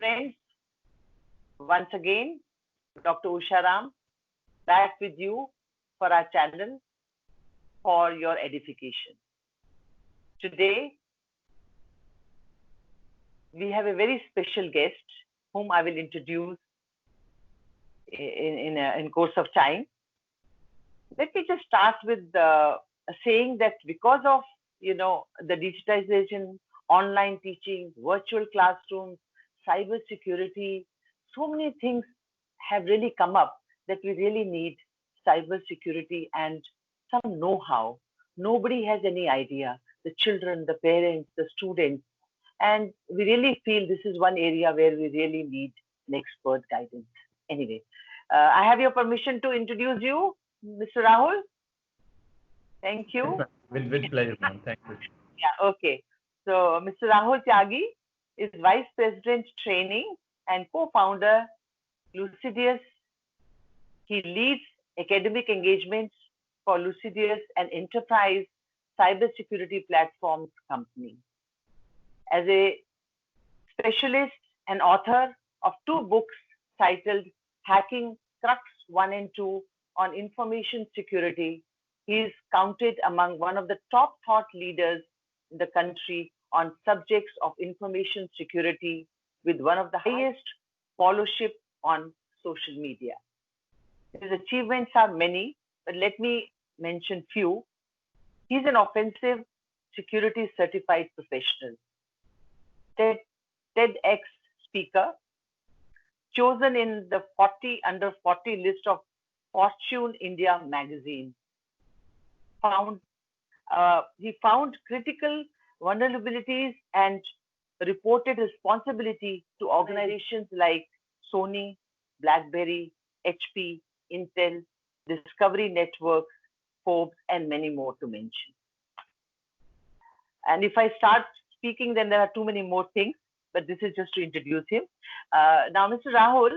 friends. Once again, Dr. Usha Ram back with you for our channel for your edification. Today, we have a very special guest whom I will introduce in course of time. Let me just start with saying that because of the digitization, online teaching, virtual classrooms, cyber security, so many things have really come up that we really need cyber security and some know-how. Nobody has any idea. The children, the parents, the students, and we really feel this is one area where we really need an expert guidance. Anyway, I have your permission to introduce you, Mr. Rahul. Thank you. With pleasure, ma'am. Thank you. Yeah, okay. So, Mr. Rahul Tyagi is Vice President Training and co-founder Lucidius. He leads academic engagements for Lucidius, an enterprise cybersecurity platforms company. As a specialist and author of 2 books titled Hacking Crux 1 and 2 on information security, he is counted among one of the top thought leaders in the country on subjects of information security with one of the highest followership on social media. His achievements are many, but let me mention few. He's an offensive security certified professional, TEDx speaker, chosen in the 40 under 40 list of Fortune India magazine. He found critical vulnerabilities and reported responsibility to organizations like Sony, BlackBerry, HP, Intel, Discovery Networks, Forbes, and many more to mention. And if I start speaking, then there are too many more things, but this is just to introduce him. Now, Mr. Rahul,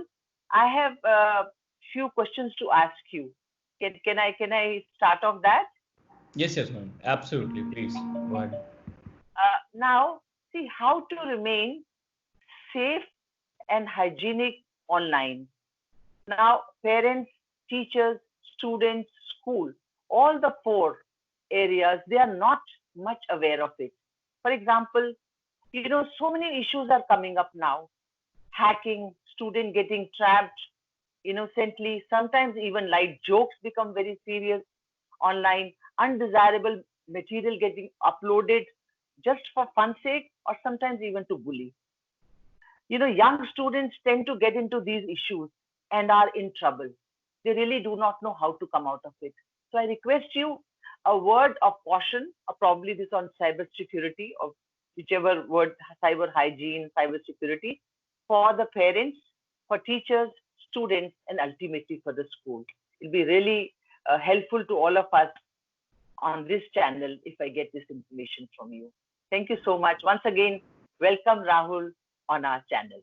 I have a few questions to ask you. Can I start off that? Yes, ma'am. Absolutely. Please go ahead. Now, see how to remain safe and hygienic online. Now, parents, teachers, students, school, all the 4 areas, they are not much aware of it. For example, so many issues are coming up now. Hacking, student getting trapped innocently, sometimes even light jokes become very serious online, undesirable material getting uploaded just for fun sake or sometimes even to bully. Young students tend to get into these issues and are in trouble. They really do not know how to come out of it. So I request you a word of caution, or probably this on cyber security or whichever word, cyber hygiene, cyber security, for the parents, for teachers, students, and ultimately for the school. It'll be really helpful to all of us on this channel if I get this information from you. Thank you so much. Once again, welcome Rahul on our channel.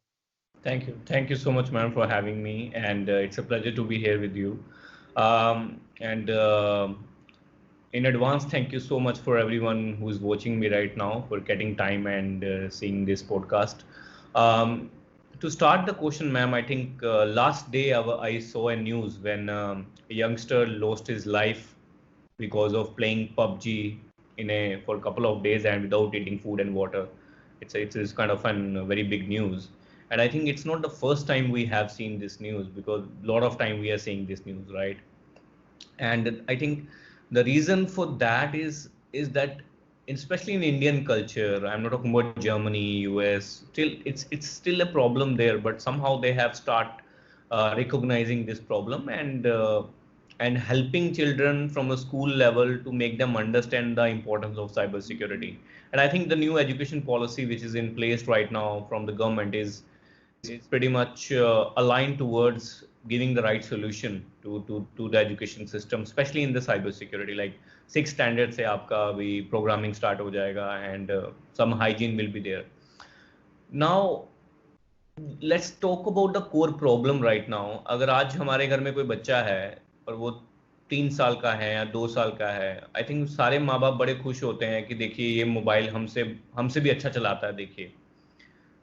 Thank you. Thank you so much, ma'am, for having me. And it's a pleasure to be here with you. In advance, thank you so much for everyone who's watching me right now for getting time and seeing this podcast. To start the question, ma'am, I think last day I saw a news when a youngster lost his life because of playing PUBG for a couple of days and without eating food and water. It's kind of very big news. And I think it's not the first time we have seen this news, because a lot of time we are seeing this news, right? And I think the reason for that is that, especially in Indian culture, I'm not talking about Germany, US, it's still a problem there, but somehow they have recognizing this problem and helping children from a school level to make them understand the importance of cybersecurity. And I think the new education policy which is in place right now from the government is pretty much aligned towards giving the right solution to the education system, especially in the cybersecurity. Like 6 standards से आपका भी programming start हो जाएगा and some hygiene will be there. Now let's talk about the core problem right now. अगर आज हमारे घर में कोई बच्चा है और वो 3 साल का है या 2 साल का है, आई थिंक सारे माँ बाप बड़े खुश होते हैं कि देखिए ये मोबाइल हमसे भी अच्छा चलाता है, देखिए.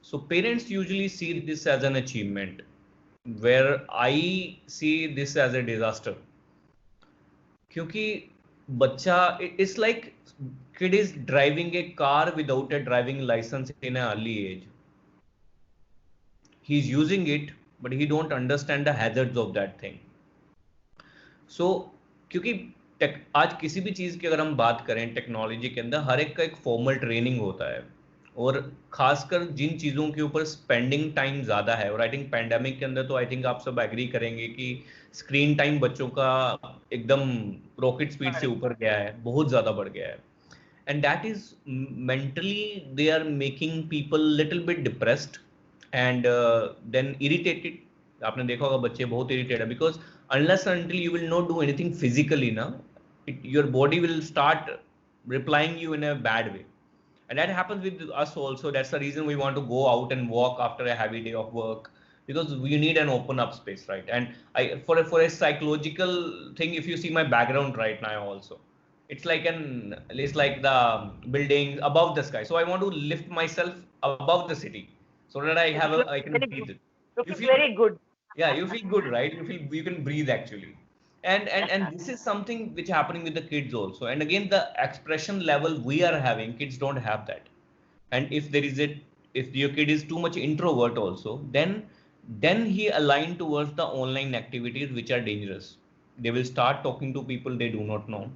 So parents usually see this as an achievement, where I see this as a disaster. क्योंकि बच्चा, it's like kid is driving a car without a driving license in an early age. He's using it, but he don't understand the hazards of that thing. So क्योंकि आज किसी भी चीज़ की अगर हम बात करें टेक्नोलॉजी के अंदर, हर एक का एक फॉर्मल ट्रेनिंग होता है, और खासकर जिन चीज़ों के ऊपर स्पेंडिंग टाइम ज़्यादा है, और आई थिंक पैंडेमिक के अंदर तो आई थिंक आप सब एग्री करेंगे कि स्क्रीन टाइम बच्चों का एकदम रॉकेट स्पीड से ऊपर गया है, बहुत ज़्यादा बढ़ गया है. And that is mentally they are making people little bit depressed and then irritated. आपने देखा होगा बच्चे बहुत irritated है, because unless and until you will not do anything physically ना, your body will start replying you in a bad way. And that happens with us also. That's the reason we want to go out and walk after a heavy day of work, because you need an open up space, right? And I, for a psychological thing, if you see my background right now also, it's like the buildings above the sky. So I want to lift myself above the city so that I can breathe. You feel very good. Yeah, you feel good, right? You can breathe actually. And this is something which happening with the kids also. And again, the expression level we are having, kids don't have that. And if your kid is too much introvert also, then he aligned towards the online activities which are dangerous. They will start talking to people they do not know,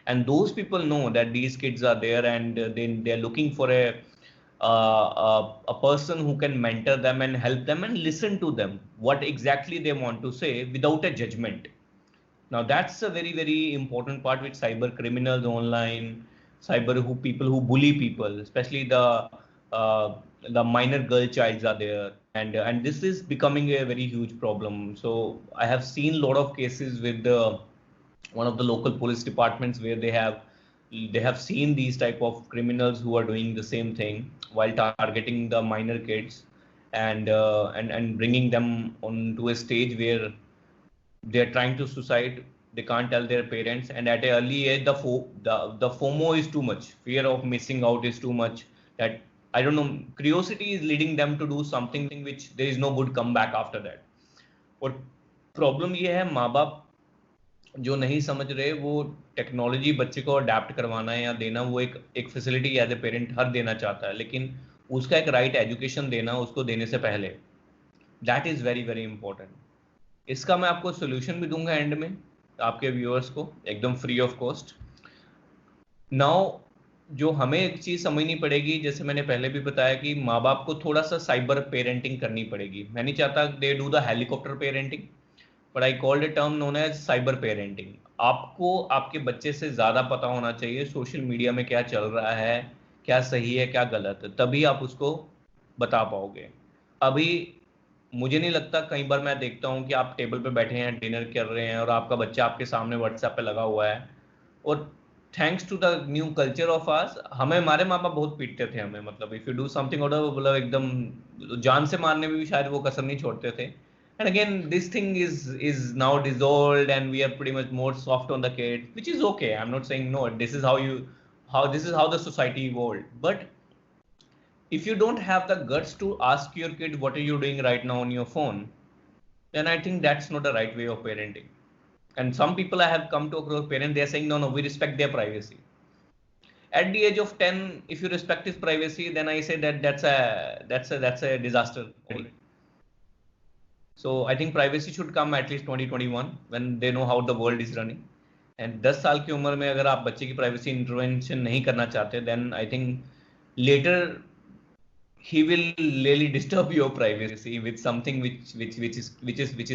and those people know that these kids are there, and then they're looking for a person who can mentor them and help them and listen to them what exactly they want to say without a judgment. Now that's a very very important part with cyber criminals online, cyber who people who bully people, especially the minor girl childs are there, and this is becoming a very huge problem. So I have seen a lot of cases with the one of the local police departments where they have seen these type of criminals who are doing the same thing while targeting the minor kids, and bringing them onto a stage where they're trying to suicide. They can't tell their parents, and at an early age the FOMO is too much, fear of missing out is too much, that I don't know, curiosity is leading them to do something which there is no good comeback after that. और problem ये है, माँ बाप जो नहीं समझ रहे, वो टेक्नोलॉजी बच्चे को अडेप्ट करवाना है या देना, वो एक फैसिलिटी एज ए पेरेंट हर देना चाहता है, लेकिन उसका एक राइट एजुकेशन देना उसको देने से पहले, that is very very important. इसका मैं आपको सोल्यूशन भी दूंगा एंड में आपके व्यूअर्स को एकदम फ्री ऑफ कॉस्ट. नाउ जो हमें एक चीज़ समझनी पड़ेगी, जैसे मैंने पहले भी बताया कि माँ बाप को थोड़ा सा साइबर पेरेंटिंग करनी पड़ेगी. मैं नहीं चाहता they do the helicopter parenting, but I called a term known as cyber parenting. आपको आपके बच्चे से ज़्यादा पता होना चाहिए सोशल मीडिया में क्या चल रहा है, क्या सही है क्या गलत है, तभी आप उसको बता पाओगे. अभी मुझे नहीं लगता, कई बार मैं देखता हूँ कि आप टेबल पे बैठे हैं, डिनर कर रहे हैं, और आपका बच्चा आपके सामने व्हाट्सएप पे लगा हुआ है, और thanks to the new culture of आस, हमें हमारे माँ बाप बहुत पीटते थे हमें, मतलब इफ यू डू समथिंग और मतलब एकदम जान से मारने में भी शायद वो कसर नहीं छोड़ते थे. And again, this thing is now dissolved, and we are pretty much more soft on the kids, which is okay. I'm not saying no. This is how the society evolved. But if you don't have the guts to ask your kid what are you doing right now on your phone, then I think that's not the right way of parenting. And some people I have come to across parents, they are saying no, we respect their privacy. At the age of 10, if you respect his privacy, then I say that that's a disaster already. So I think privacy should come at least 2021 when they know how the world is running. And 10 साल की उम्र में अगर आप बच्चे की privacy intervention नहीं करना चाहते, then I think later he will really disturb your privacy with something which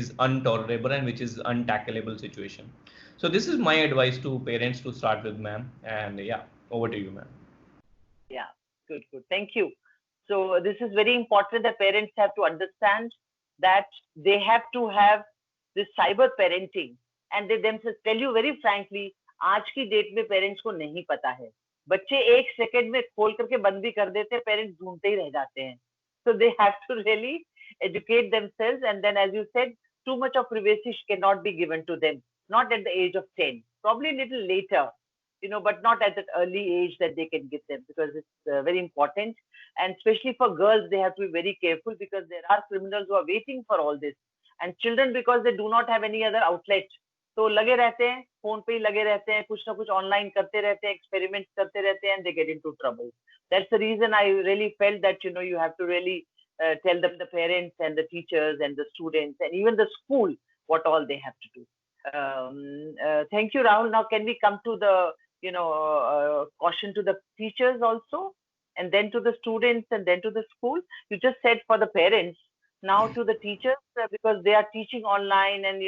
is intolerable and which is untackleable situation. So this is my advice to parents to start with, ma'am. And yeah, over to you, ma'am. Yeah, good. Thank you. So this is very important that parents have to understand that they have to have this cyber parenting, and they themselves tell you very frankly, आज की date में parents को नहीं पता है. बच्चे एक second में खोल करके बंद भी कर देते हैं, पेरेंट्स ढूंढते ही रह जाते हैं. So they have to really educate themselves, and then as you said, too much of privacy cannot be given to them, not at the age of 10, probably a little later. but not at that early age that they can get them, because it's very important. And especially for girls, they have to be very careful, because there are criminals who are waiting for all this. And children, because they do not have any other outlet, तो लगे रहते हैं phone पे ही लगे रहते हैं, कुछ ना कुछ ऑनलाइन करते रहते हैं, एक्सपेरिमेंट्स करते रहते हैं, and they get into trouble. That's the reason I really felt that you have to really tell them, the parents and the teachers and the students and even the school, what all they have to do. Thank you, Rahul. Now can we come to the caution to the teachers also, and then to the students, and then to the school? You just said for the parents, now to the teachers, because they are teaching online, and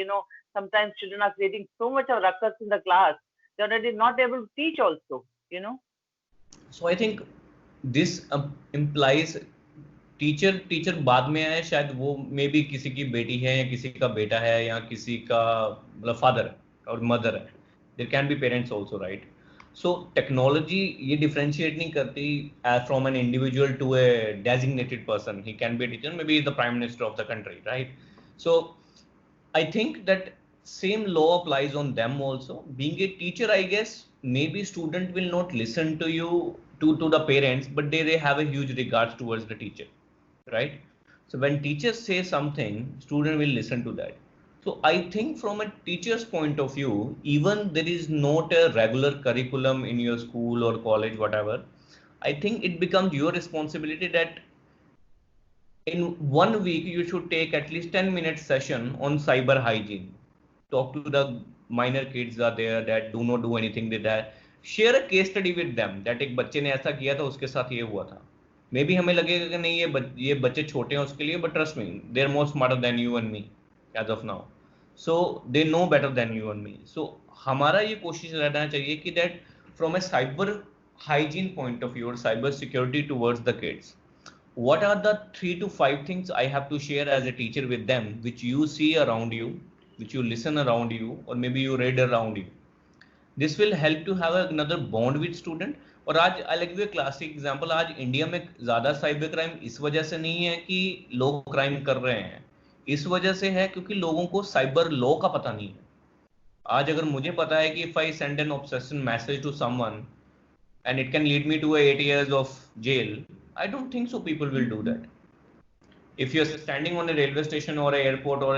sometimes children are creating so much of ruckus in the class, they're already not able to teach also. So I think this implies teacher बाद में आए, शायद वो may be किसी की बेटी है या किसी का बेटा है या किसी का मतलब फादर और मदर है. There can be parents also, right? So technology ये डिफरेंशिएट नहीं करती from an individual to a designated person. He can be a teacher, may be the prime minister of the country, right? So I think that same law applies on them also. Being a teacher, I guess, maybe student will not listen to you, to the parents, but they have a huge regards towards the teacher, right? So when teachers say something, student will listen to that. So I think from a teacher's point of view, even there is not a regular curriculum in your school or college, whatever, I think it becomes your responsibility that in 1 week you should take at least 10 minutes session on cyber hygiene. Talk to the minor kids are there that do not do anything with that. Share a case study with them that एक बच्चे ने ऐसा किया था, उसके साथ ये हुआ था. मे बी हमें लगेगा कि नहीं ये बच्चे छोटे हैं उसके लिए, but trust me, they are more smarter than you and me as of now. So they know better than you and me. So हमारा ये कोशिश रहना चाहिए कि that from a cyber hygiene point of view or cyber security towards the kids, what are the 3 to 5 things I have to share as a teacher with them, which you see around you, which you listen around you, or maybe you read around you. This will help to have another bond with student. और आज I like give classic example, आज India में ज़्यादा cyber crime इस वजह से नहीं है कि लोग क्राइम कर रहे हैं, इस वजह से है क्योंकि लोगों को साइबर लॉ का पता नहीं है. आज अगर मुझे पता है कि if I send an obsession message to someone and it can lead me to 8 years of jail, I don't think so people will do that. If you're standing on a railway station or an airport, or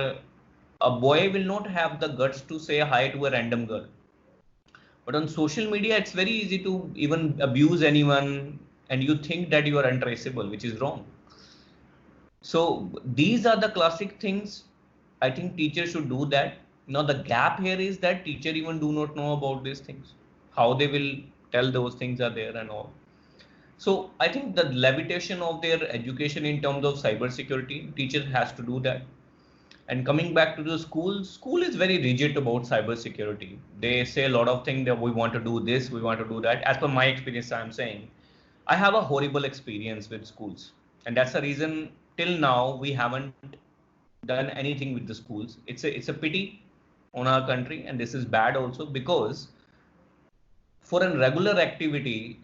a boy will not have the guts to say hi to a random girl. But on social media, it's very easy to even abuse anyone, and you think that you are untraceable, which is wrong. So these are the classic things. I think teachers should do that. Now the gap here is that teacher even do not know about these things. How they will tell those things are there and all. So I think the levitation of their education in terms of cyber security, teacher has to do that. And coming back to the school is very rigid about cyber security. They say a lot of things that we want to do this, we want to do that. As per my experience, I'm saying, I have a horrible experience with schools. And that's the reason till now we haven't done anything with the schools. It's a pity on our country, and this is bad also, because for a regular activity,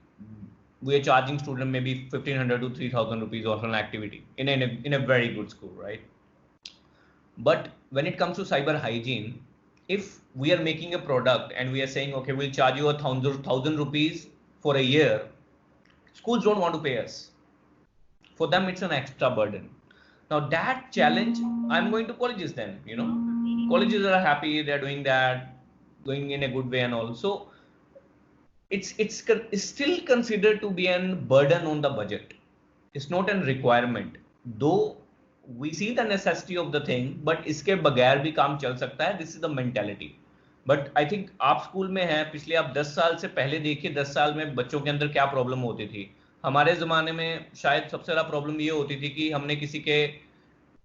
we are charging student maybe 1,500 to 3,000 rupees of an activity in a very good school, right? But when it comes to cyber hygiene, if we are making a product and we are saying, okay, we'll charge you 1,000 rupees for a year, schools don't want to pay us. For them, it's an extra burden. Now that challenge, I'm going to colleges then, colleges are happy, they're doing that, going in a good way and all. So it's still considered to be a burden on the budget. It's not a requirement, though we see the necessity of the thing, but इसके बगैर भी काम चल सकता है. This is the mentality. But I think आप school में हैं, पिछले आप 10 साल से पहले देखिए, 10 साल में बच्चों के अंदर क्या प्रॉब्लम होती थी. हमारे ज़माने में शायद सबसे ज़्यादा प्रॉब्लम ये होती थी कि हमने किसी के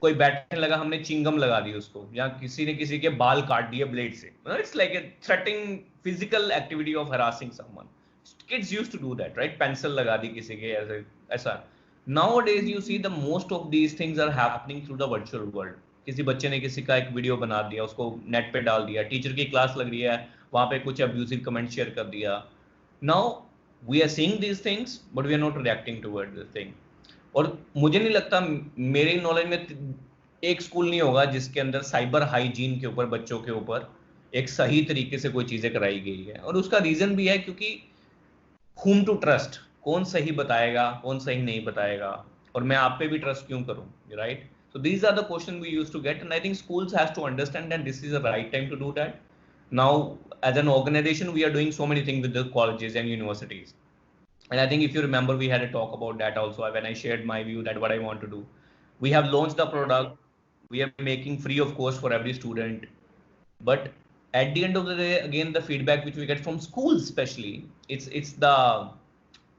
कोई बैठने लगा, हमने चिंगम लगा दी उसको, या किसी ने किसी के बाल काट दिए ब्लेड से. It's like a threatening physical activity of harassing someone. Kids used to do that, right? Pencil लगा दी किसी के ऐसा. Nowadays you see the most of these things are happening through the virtual world. किसी बच्चे ने किसी का एक वीडियो बना दिया, उसको नेट पे डाल दिया, टीचर की क्लास लग रही है, वहां पे कुछ अब्यूजिव कमेंट शेयर कर दिया. Now we are seeing these things, but we are not reacting towards this thing. और मुझे नहीं लगता, मेरे नॉलेज में एक स्कूल नहीं होगा जिसके अंदर साइबर हाइजीन के ऊपर, बच्चों के ऊपर एक सही तरीके से कोई चीजें कराई गई है। और उसका रीजन भी है क्योंकि whom to trust, कौन सही बताएगा, कौन सही नहीं बताएगा, और मैं आप पे भी ट्रस्ट क्यों करूं, right? So these are the questions we used to get, and I think schools has to understand that this is the right time to do that. Now, as an organization, we are doing so many things with the colleges and universities. And I think if you remember, we had a talk about that also when I shared my view that what I want to do. We have launched the product. We are making free of cost for every student. But at the end of the day, again, the feedback which we get from schools, especially, it's the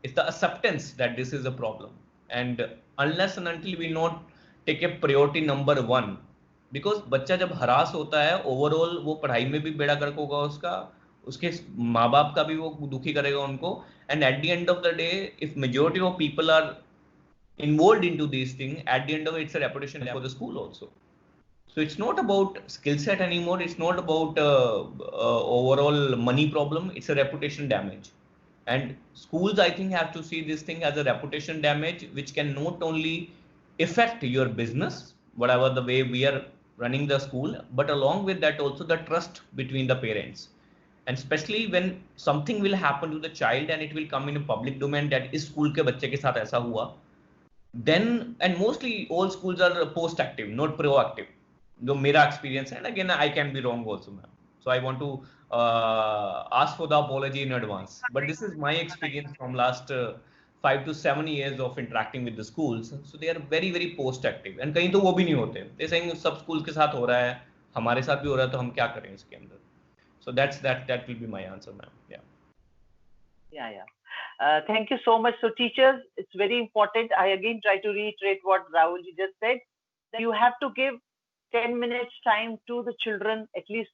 acceptance that this is a problem. And unless and until we not take a priority number one, because बच्चा जब harass होता है overall वो पढ़ाई में भी बेड़ा गर्क होगा उसका, उसके माँ बाप का भी वो दुखी करेगा उनको, and at the end of the day, if majority of people are involved into these things, at the end of it, it's a reputation for the school also. So it's not about skill set anymore. It's not about overall money problem. It's a reputation damage. And schools, I think, have to see this thing as a reputation damage, which can not only affect your business, whatever the way we are running the school, but along with that also the trust between the parents. And especially when something will happen to the child and it will come in a public domain that is school के बच्चे के साथ ऐसा हुआ, then, and mostly all schools are post active, not proactive, जो मेरा experience है, and again I can be wrong also, ma'am. So I want to ask for the apology in advance, but this is my experience from last 5 to 7 years of interacting with the schools. So they are very very post active, and कहीं तो वो भी नहीं होते, they saying सब schools के साथ हो रहा है, हमारे साथ भी हो रहा है, तो हम क्या करें इसके अंदर. So that will be my answer, ma'am. Yeah. Thank you so much. So teachers, it's very important. I again try to reiterate what Rahul just said, that you have to give 10 minutes time to the children at least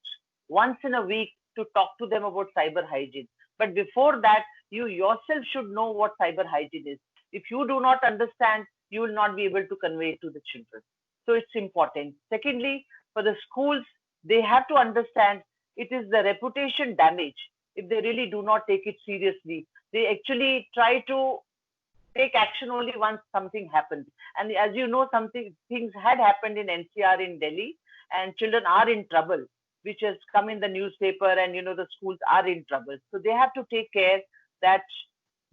once in a week to talk to them about cyber hygiene. But before that, you yourself should know what cyber hygiene is. If you do not understand, you will not be able to convey it to the children. So it's important. Secondly, for the schools, they have to understand it is the reputation damage if they really do not take it seriously. They actually try to take action only once something happens. And as you know, things had happened in NCR in Delhi, and children are in trouble, which has come in the newspaper, and the schools are in trouble. So they have to take care that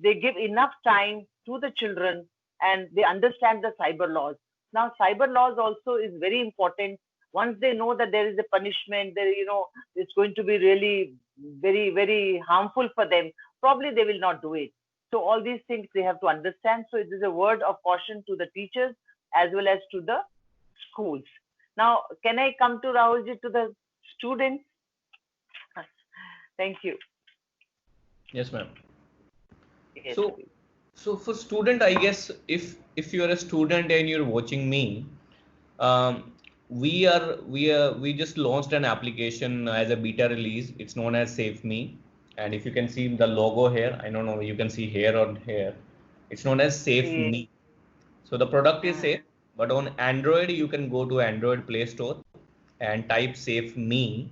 they give enough time to the children and they understand the cyber laws. Now, cyber laws also is very important. Once they know that there is a punishment, it's going to be really very, very harmful for them, probably they will not do it. So all these things they have to understand. So it is a word of caution to the teachers as well as to the schools. Now, can I come to Rahulji, to the students? Thank you. Yes, ma'am. Yes, so for student, I guess if you're a student and you're watching me, we just launched an application as a beta release. It's known as Save Me, and if you can see the logo here, I don't know you can see here or here, it's known as Save Me. So the product is safe, but on Android you can go to Android Play Store and type Save Me,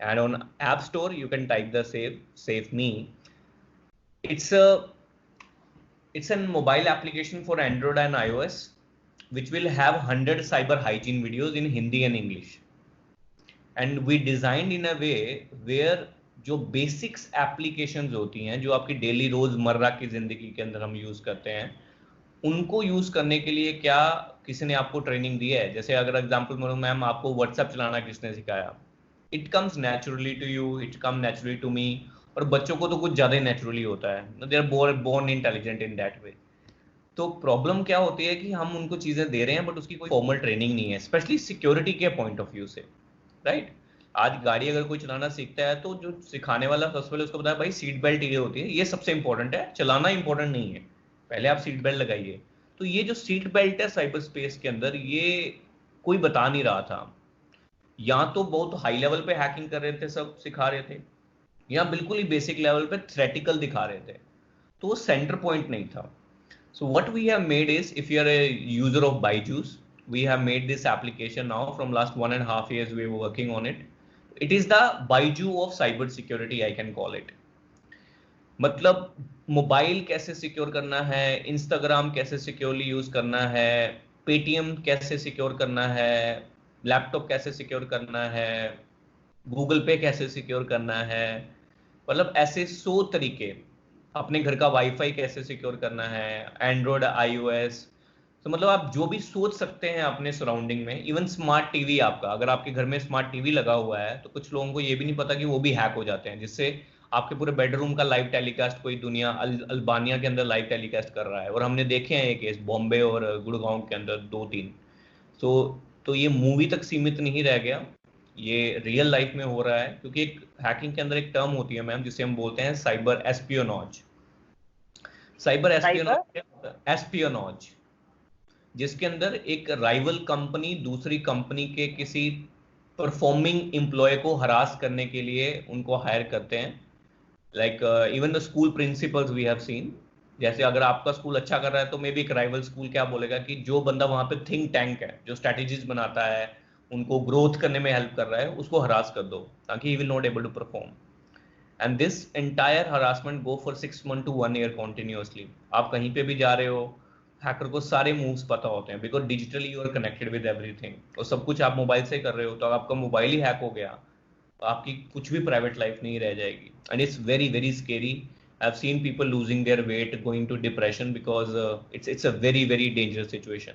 and on App Store you can type the Save Me. It's a mobile application for Android and iOS, which will have 100 cyber hygiene videos in Hindi and English. And we designed in a way where जो basics applications होती हैं जो आपकी daily रोजमर्रा की जिंदगी के अंदर हम यूज करते हैं, उनको यूज करने के लिए क्या किसी ने आपको ट्रेनिंग दी है. जैसे अगर एग्जांपल मानो, मैम आपको व्हाट्सएप चलाना किसने सिखाया? It comes naturally to you, it come naturally to me. और बच्चों को तो कुछ ज्यादा ही नेचुरली होता है, they are born intelligent in that way. तो प्रॉब्लम क्या होती है कि हम उनको चीजें दे रहे हैं बट उसकी कोई फॉर्मल ट्रेनिंग नहीं है, स्पेशली सिक्योरिटी के पॉइंट ऑफ व्यू से, राइट? आज गाड़ी अगर कोई चलाना सीखता है तो जो सिखाने वाला सबसे पहले उसको बताया भाई सीट बेल्ट ये होती है, ये सबसे इंपॉर्टेंट है, चलाना इंपॉर्टेंट नहीं है, पहले आप सीट बेल्ट लगाइए. तो ये जो सीट बेल्ट है साइबर स्पेस के अंदर, ये कोई बता नहीं रहा था. या तो बहुत हाई लेवल पे हैकिंग कर रहे थे, सब सिखा रहे थे, या बिल्कुल ही बेसिक लेवल पे थ्रेटिकल दिखा रहे थे, तो वो सेंटर पॉइंट नहीं था. So what we have made is, if you are a user of Byju's, we have made this application now from last 1.5 years. We were working on it. It is the Byju of cyber security, I can call it. मतलब mobile कैसे secure करना है, Instagram कैसे securely use करना है, Paytm कैसे secure करना है, लैपटॉप कैसे सिक्योर करना है, गूगल पे कैसे सिक्योर करना है, मतलब ऐसे 100 तरीके, अपने घर का वाईफाई कैसे सिक्योर करना है, एंड्रॉयड आईओएस। तो मतलब आप जो भी सोच सकते हैं अपने सराउंडिंग में, इवन स्मार्ट टीवी आपका, अगर आपके घर में स्मार्ट टीवी लगा हुआ है तो कुछ लोगों को ये भी नहीं पता कि वो भी हैक हो जाते हैं, जिससे आपके पूरे बेडरूम का लाइव टेलीकास्ट कोई दुनिया अल्बानिया के अंदर लाइव टेलीकास्ट कर रहा है। और हमने देखे हैं ये केस बॉम्बे और गुड़गांव के अंदर 2-3। तो तो ये मूवी तक सीमित नहीं रह गया, ये रियल लाइफ में हो रहा है। क्योंकि एक हैकिंग के अंदर एक टर्म होती है मैम, जिसे हम बोलते हैं cyber espionage. Cyber cyber. Espionage, espionage जिसके अंदर एक राइवल कंपनी दूसरी कंपनी के किसी परफॉर्मिंग एम्प्लॉय को हरास करने के लिए उनको हायर करते हैं। Like even the school principals we have seen, जैसे अगर आपका स्कूल अच्छा कर रहा है तो मे बी एक राइवल स्कूल क्या बोलेगा कि जो बंदा वहां पे थिंक टैंक है, जो स्ट्रेटेजीज बनाता है, उनको ग्रोथ करने में हेल्प कर रहा है, उसको हरास कर दो ताकि he will not able to perform. And this entire harassment go for 6 months to 1 year continuously. आप कहीं पे भी जा रहे हो, हैकर को सारे मूव्स पता होते हैं, because digitally you are connected with everything, और सब कुछ आप मोबाइल से कर रहे हो। तो अगर आपका मोबाइल ही हैक हो गया तो आपकी कुछ भी प्राइवेट लाइफ नहीं रह जाएगी। And it's very very scary. I have seen people losing their weight, going to depression, because it's a very very dangerous situation.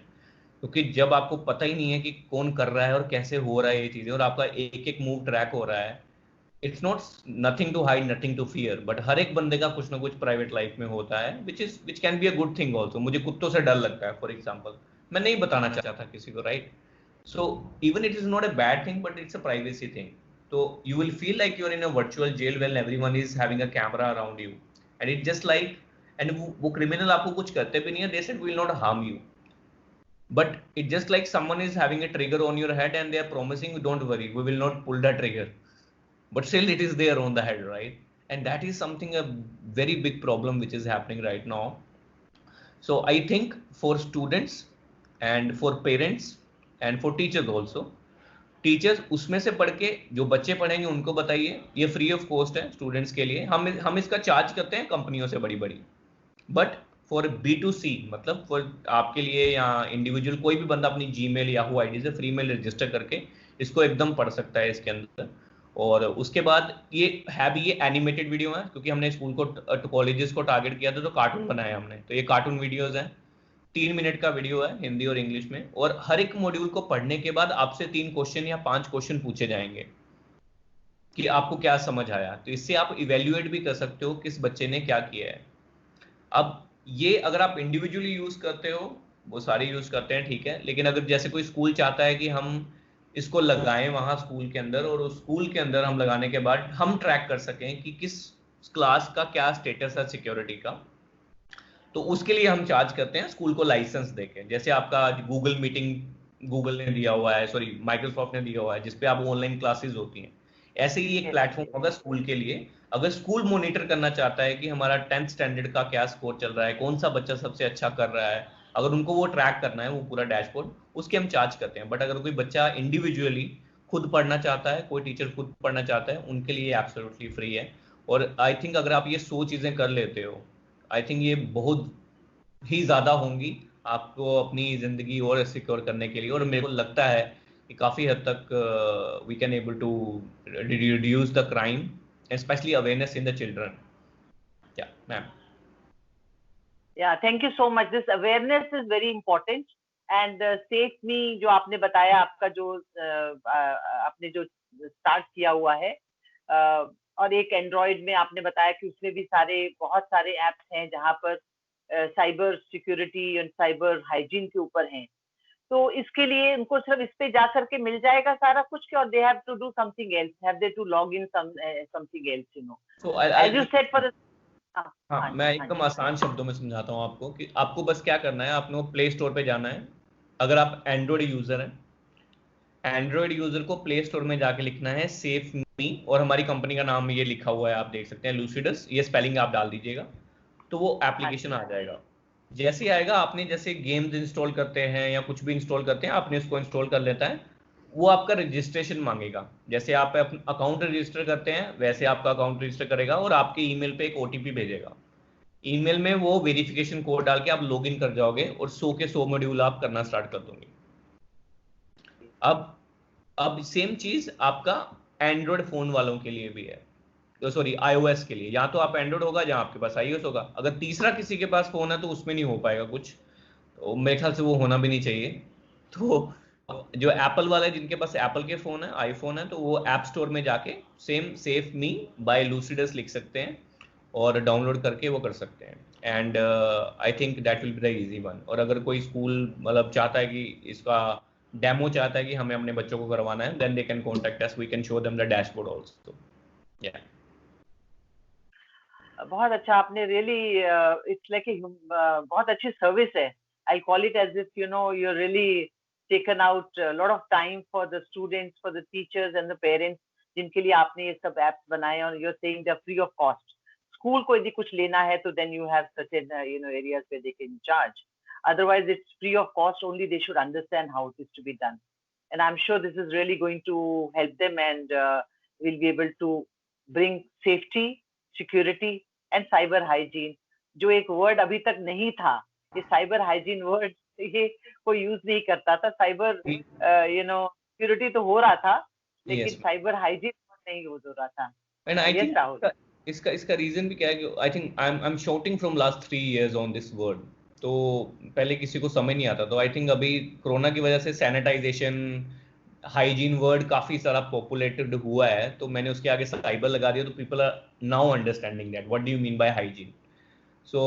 क्योंकि जब आपको पता ही नहीं है कि कौन कर रहा है और कैसे हो रहा है ये चीजें, और आपका एक एक मूव ट्रैक हो रहा है, it's not nothing to hide, nothing to fear, but हर एक बंदे का कुछ ना कुछ प्राइवेट लाइफ में होता है, which can be a good thing also. मुझे कुत्तों से डर लगता है फॉर एग्जाम्पल, मैं नहीं बताना चाहता किसी को, right? So even it is not a bad thing, but it's a privacy thing. तो you will feel like you are in a virtual jail when everyone is having a camera around you, and it just like, and वो criminal आपको कुछ करते भी नहीं है, they said we will not harm you, but it just like someone is having a trigger on your head and they are promising, don't worry, we will not pull the trigger, but still it is there on the head, right? And that is something, a very big problem which is happening right now. So I think for students and for parents and for teachers also, teachers उसमें से पढ़ के जो बच्चे पढ़ेंगे उनको बताइए, ये फ्री ऑफ कॉस्ट है स्टूडेंट्स के लिए, हम इसका चार्ज करते हैं कंपनियों से बड़ी बड़ी, बट फॉर B2C, मतलब फॉर आपके लिए या इंडिविजुअल कोई भी बंदा अपनी जीमेल याहू आईडी से फ्री में रजिस्टर करके इसको एकदम पढ़ सकता है इसके अंदर। और उसके बाद ये है भी, ये एनिमेटेड वीडियो है, क्योंकि हमने स्कूल को कॉलेजेस को टारगेट किया था तो कार्टून बनाया हमने, तो ये कार्टून वीडियोज हैं, 3 मिनट का वीडियो है हिंदी और इंग्लिश में, और हर एक मॉड्यूल को पढ़ने के बाद आपसे 3 क्वेश्चन या 5 क्वेश्चन पूछे जाएंगे कि आपको क्या समझ आया। तो इससे आप इवेल्युएट भी कर सकते हो किस बच्चे ने क्या किया है। अब ये अगर आप इंडिविजुअली यूज करते हो, वो सारे यूज करते हैं, ठीक है, लेकिन अगर जैसे कोई स्कूल चाहता है कि हम इसको लगाएं वहां स्कूल के अंदर, और उस स्कूल के अंदर हम लगाने के बाद हम ट्रैक कर सकें कि किस क्लास का क्या स्टेटस है सिक्योरिटी का, तो उसके लिए हम चार्ज करते हैं स्कूल को लाइसेंस देके। जैसे आपका गूगल मीटिंग गूगल ने दिया हुआ है, सॉरी माइक्रोसॉफ्ट ने दिया हुआ है, जिसपे आप ऑनलाइन क्लासेस होती हैं, ऐसे ही एक यस प्लेटफॉर्म यस। होगा स्कूल के लिए। अगर स्कूल मॉनिटर करना चाहता है कि हमारा 10th स्टैंडर्ड का क्या स्कोर चल रहा है, कौन सा बच्चा सबसे अच्छा कर रहा है, अगर उनको वो ट्रैक करना है वो पूरा डैशबोर्ड, उसके हम चार्ज करते हैं। बट अगर कोई बच्चा इंडिविजुअली खुद पढ़ना चाहता है, कोई टीचर खुद पढ़ना चाहता है, उनके लिए एब्सोल्युटली फ्री है। और आई थिंक अगर आप ये 100 चीजें कर लेते हो, आई थिंक ये बहुत ही ज्यादा होंगी आपको अपनी जिंदगी और सिक्योर करने के लिए। और मेरे को लगता है कि काफी हद तक we can able to reduce the crime, specially awareness in the children. Yeah ma'am. Yeah, thank you so much. This awareness is very important. And Safe Me जो आपने बताया, आपका जो आपने जो स्टार्ट किया हुआ है, और एक एंड्रॉयड में आपने बताया कि उसमें भी बहुत सारे एप्स हैं जहां पर cyber security and cyber hygiene के ऊपर हैं। तो इसके लिए उनको सिर्फ इस पे जा करके मिल जाएगा सारा कुछ, और they have to do something else, have they to log in something else, so as you said for. हाँ हाँ, हाँ मैं जी, हाँ एकदम जी। आसान शब्दों में समझाता हूँ आपको कि आपको बस क्या करना है, आपने प्ले स्टोर पे जाना है। अगर आप एंड्रॉयड यूजर हैं, एंड्रॉयड यूजर को प्ले स्टोर में जाके लिखना है सेफ मी, और हमारी कंपनी का नाम ये लिखा हुआ है, आप देख सकते हैं लूसिडस, ये स्पेलिंग आप डाल दीजिएगा, तो वो हाँ एप्लीकेशन जी। आ जाएगा। जैसे ही आएगा, आपने जैसे गेम्स इंस्टॉल करते हैं या कुछ भी इंस्टॉल करते हैं, आपने उसको इंस्टॉल कर लेता है, वो आपका रजिस्ट्रेशन मांगेगा। जैसे आप अपना अकाउंट रजिस्टर करते हैं वैसे आपका अकाउंट रजिस्टर करेगा, और आपके ईमेल पे एक ओटीपी भेजेगा। ईमेल में वो वेरिफिकेशन कोड डाल के आप लॉगिन कर जाओगे, और 100 के 100 मॉड्यूल आप करना स्टार्ट कर दोगे। अब सेम चीज आपका एंड्रॉयड फोन वालों के लिए भी है, तो सॉरी iOS के लिए, या तो आप एंड्रॉयड होगा या आपके पास iOS होगा। अगर तीसरा किसी के पास फोन है तो उसमें नहीं हो पाएगा कुछ, तो मेरे ख्याल से वो होना भी नहीं चाहिए। तो जो एप्पल वाले जिनके पास एप्पल के फोन है, आईफोन है, तो वो ऐप स्टोर में जाके सेम सेफ मी बाय लूसिडस लिख सकते हैं और डाउनलोड करके वो कर सकते हैं। And I think that will be the easy one. और अगर कोई स्कूल मतलब चाहता है कि इसका डेमो चाहता है कि हमें अपने बच्चों को करवाना है, then they can contact us, we can show them the dashboard also. Yeah बहुत अच्छा आपने रियली इट्स लाइक बहुत अच्छी सर्विस है। I call it as if you really taken out lot of time for the students, for the teachers and the parents, जिनके लिए आपने ये सब एप्स बनाए और you are saying they are free of cost. School को यदि कुछ लेना है तो then you have certain areas where they can charge, otherwise it's free of cost, only they should understand how it is to be done. And I'm sure this is really going to help them, and we'll be able to bring safety, security and cyber hygiene, जो एक word अभी तक नहीं था। ये cyber hygiene word ये कोई use नहीं करता था। साइबर सिक्योरिटी तो हो रहा था, लेकिन यस, साइबर हाइजीन नहीं हो रहा था। And I yes think Rahul. इसका इसका रीजन भी क्या है कि I think I am shouting from last 3 years on this word. तो पहले किसी को समझ नहीं आता, तो आई थिंक अभी कोरोना की वजह से सैनिटाइजेशन, हाइजीन वर्ड काफी सारा पॉपुलेटेड हुआ है, तो मैंने उसके आगे साइबर लगा दिया, तो people are now understanding that what do you mean by hygiene. So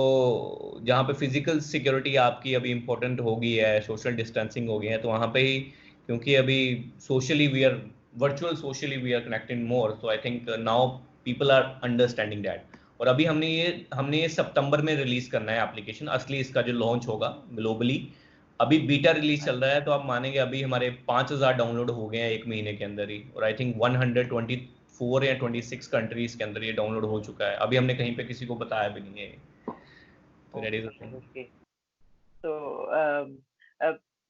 जहाँ पे फिजिकल सिक्योरिटी आपकी अभी इंपॉर्टेंट हो गई है, सोशल डिस्टेंसिंग हो गई है, तो वहाँ पे ही, क्योंकि अभी socially we are virtual, socially we are connected more, so I think now people are understanding that. और अभी हमने ये सितंबर में रिलीज करना है एप्लीकेशन, असली इसका जो लॉन्च होगा ग्लोबली। अभी बीटा रिलीज चल रहा है, तो आप मानेंगे अभी हमारे 5,000 डाउनलोड हो गए हैं एक महीने के अंदर ही, और आई थिंक 124 या 26 कंट्रीज के अंदर ये डाउनलोड हो चुका है। अभी हमने कहीं पे किसी को बताया भी नहीं है। So that is the Okay, thing. okay. So,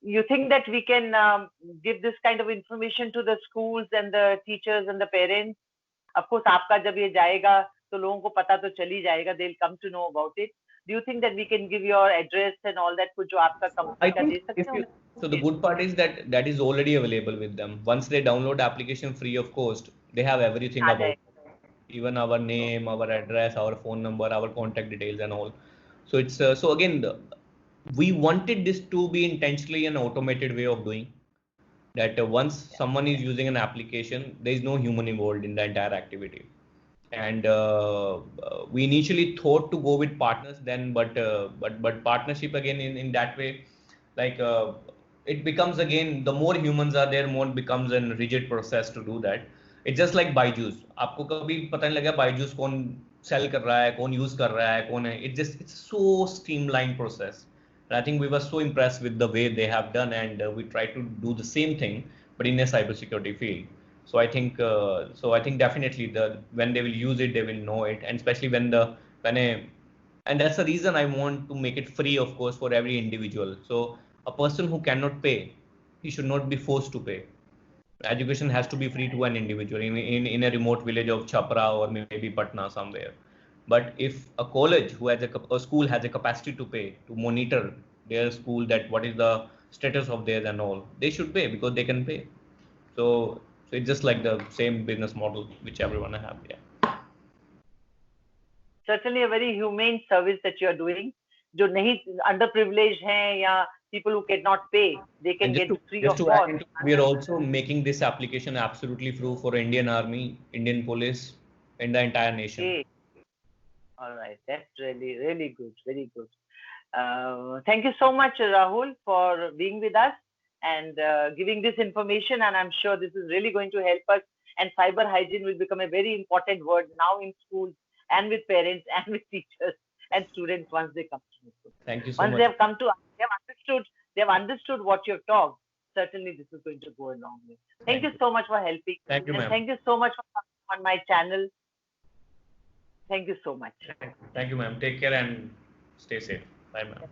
you think that we can give this kind of information to the schools and the teachers and the parents? Of course, आपका जब ये जाएगा तो लोगों को पता तो चल ही जाएगा. They'll come to know about it. Do you think that we can give your address and all that कुछ जो आपका I कंपनी का think दे if सकते you, हो? so the good part is that that is already available with them. Once they download application free of cost, they have everything uh about जाएगा. even our name, our address, our phone number, our contact details and all. So it's so again, we wanted this to be intentionally an automated way of doing that. Once someone is using an application, there is no human involved in the entire activity. And we initially thought to go with partners then, but partnership again in that way, like it becomes again, the more humans are there, more becomes a rigid process to do that. It's just like Byju's, आपको कभी पता नहीं लगा Byju's कौन cell कर रहा है, कौन यूज कर रहा है, कौन है, it's so streamlined process. And I think we were so impressed with the way they have done, and we try to do the same thing but in a cybersecurity field. So I think definitely when they will use it, they will know it, and especially when a and that's the reason I want to make it free, of course, for every individual. So a person who cannot pay, he should not be forced to pay. Education has to be free to an individual in a remote village of Chapra or maybe Patna somewhere. But if a college who has a school has a capacity to pay to monitor their school, that what is the status of theirs and all, they should pay because they can pay. So it's just like the same business model which everyone have. Yeah. Certainly a very humane service that you are doing. जो नहीं underprivileged हैं या people who cannot pay, they And can get free just of to add cost. into, we are also making this application absolutely free for Indian Army, Indian Police, and the entire nation. Okay. All right. That's really, really good. Very good. Thank you so much, Rahul, for being with us and giving this information. And I'm sure this is really going to help us. And cyber hygiene will become a very important word now in schools and with parents and with teachers and students once they come to school. Thank you so Once they much. have come to, they have understood what you've talked. Certainly, this is going to go a long way. Thank you so much for helping, Thank you, and ma'am. thank you so much for coming on my channel. Thank you so much. Thank you, ma'am. Take care and stay safe. Bye, ma'am.